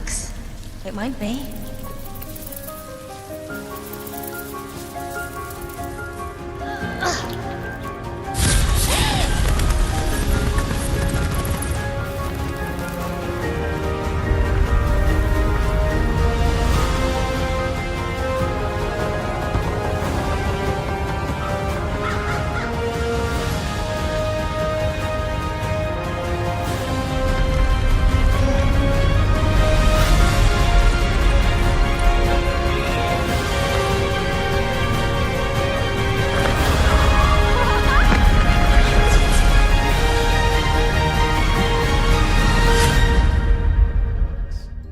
VFX. It might be.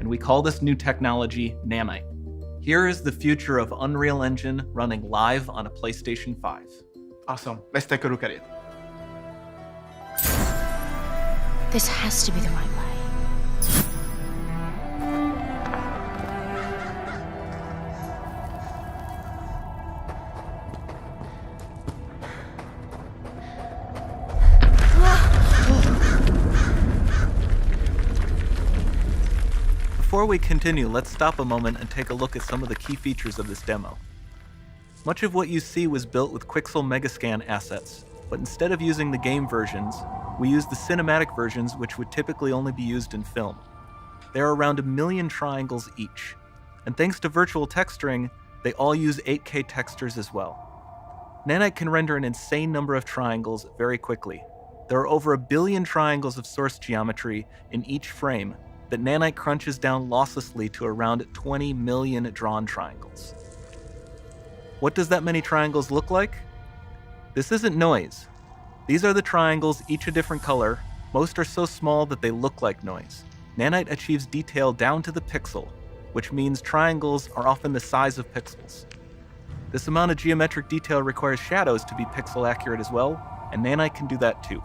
We call this new technology Nanite. Here is the future of Unreal Engine running live on a PlayStation 5. Awesome. Let's take a look at it. This has to be the right way. Before we continue, let's stop a moment and take a look at some of the key features of this demo. Much of what you see was built with Quixel Megascan assets, but instead of using the game versions, we used the cinematic versions, which would typically only be used in film. There are around 1 million triangles each, and thanks to virtual texturing, they all use 8K textures as well. Nanite can render an insane number of triangles very quickly. There are over 1 billion triangles of source geometry in each frame that Nanite crunches down losslessly to around 20 million drawn triangles. What does that many triangles look like? This isn't noise. These are the triangles, each a different color. Most are so small that they look like noise. Nanite achieves detail down to the pixel, which means triangles are often the size of pixels. This amount of geometric detail requires shadows to be pixel accurate as well, and Nanite can do that too.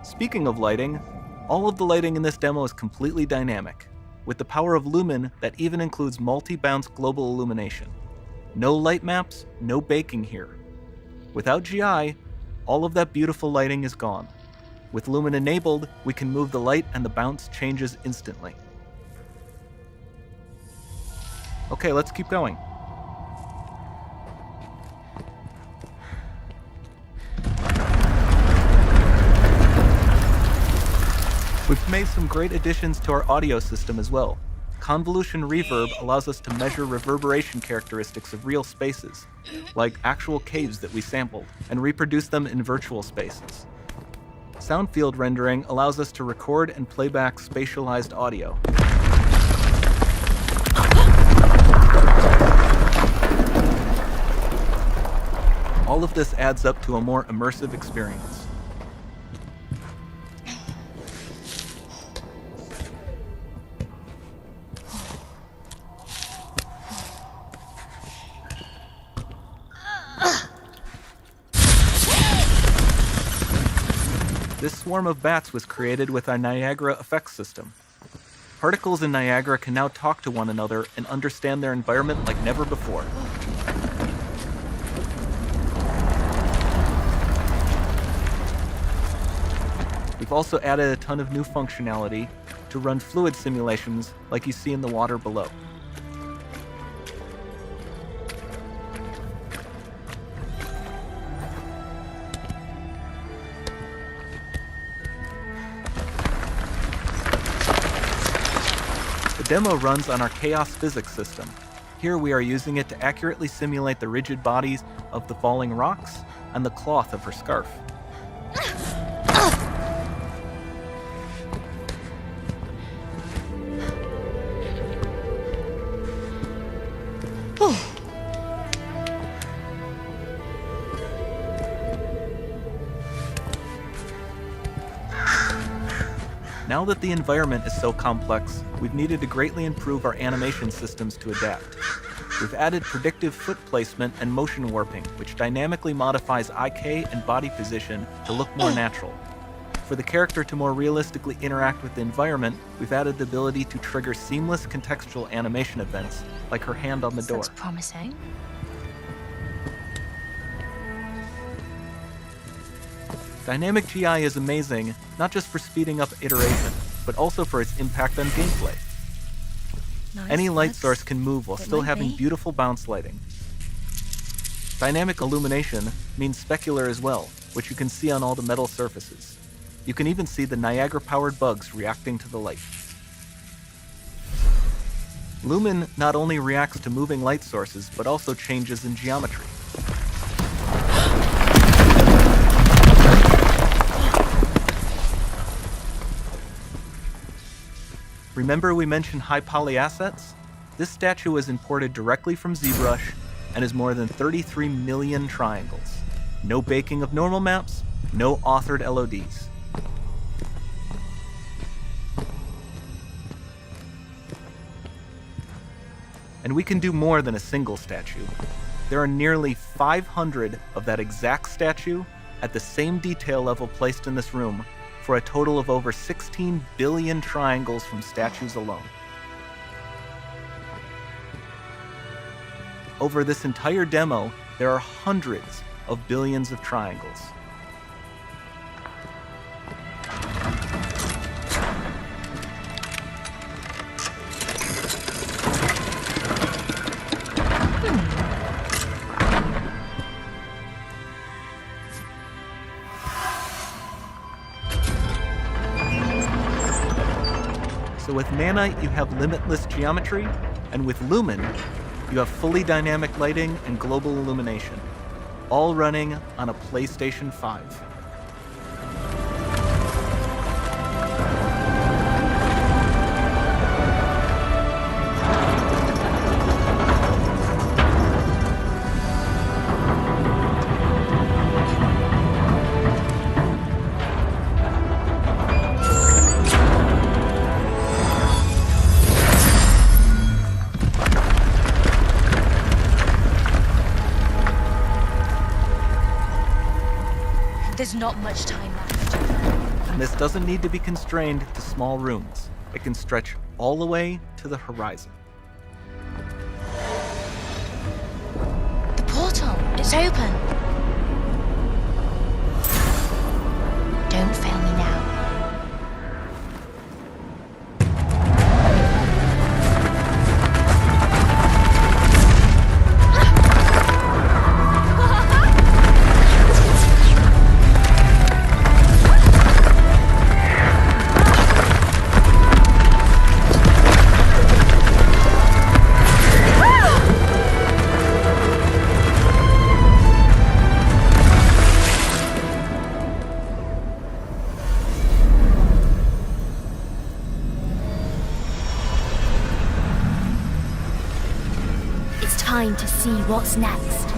Speaking of lighting, all of the lighting in this demo is completely dynamic, with the power of Lumen that even includes multi-bounce global illumination. No light maps, no baking here. Without GI, all of that beautiful lighting is gone. With Lumen enabled, we can move the light and the bounce changes instantly. Okay, let's keep going. We've made some great additions to our audio system as well. Convolution reverb allows us to measure reverberation characteristics of real spaces, like actual caves that we sampled, and reproduce them in virtual spaces. Sound field rendering allows us to record and playback spatialized audio. All of this adds up to a more immersive experience. This swarm of bats was created with our Niagara VFX system. Particles in Niagara can now talk to one another and understand their environment like never before. We've also added a ton of new functionality to run fluid simulations like you see in the water below. The demo runs on our chaos physics system. Here we are using it to accurately simulate the rigid bodies of the falling rocks and the cloth of her scarf. Now that the environment is so complex, we've needed to greatly improve our animation systems to adapt. We've added predictive foot placement and motion warping, which dynamically modifies IK and body position to look more natural. For the character to more realistically interact with the environment, we've added the ability to trigger seamless contextual animation events, like her hand on the door. Looks promising. Dynamic GI is amazing, not just for speeding up iteration, but also for its impact on gameplay. Any light looks. source can move while It still might having be. beautiful bounce lighting. Dynamic illumination means specular as well, which you can see on all the metal surfaces. You can even see the Niagara-powered bugs reacting to the light. Lumen not only reacts to moving light sources, but also changes in geometry. Remember we mentioned high poly assets? This statue was imported directly from ZBrush and is more than 33 million triangles. No baking of normal maps, no authored LODs. And we can do more than a single statue. There are nearly 500 of that exact statue at the same detail level placed in this room, for a total of over 16 billion triangles from statues alone. Over this entire demo, there are hundreds of billions of triangles. So with Nanite, you have limitless geometry, and with Lumen, you have fully dynamic lighting and global illumination, all running on a PlayStation 5. There's not much time left. And this doesn't need to be constrained to small rooms. It can stretch all the way to the horizon. The portal, it's open. Don't fail me now. Time to see what's next.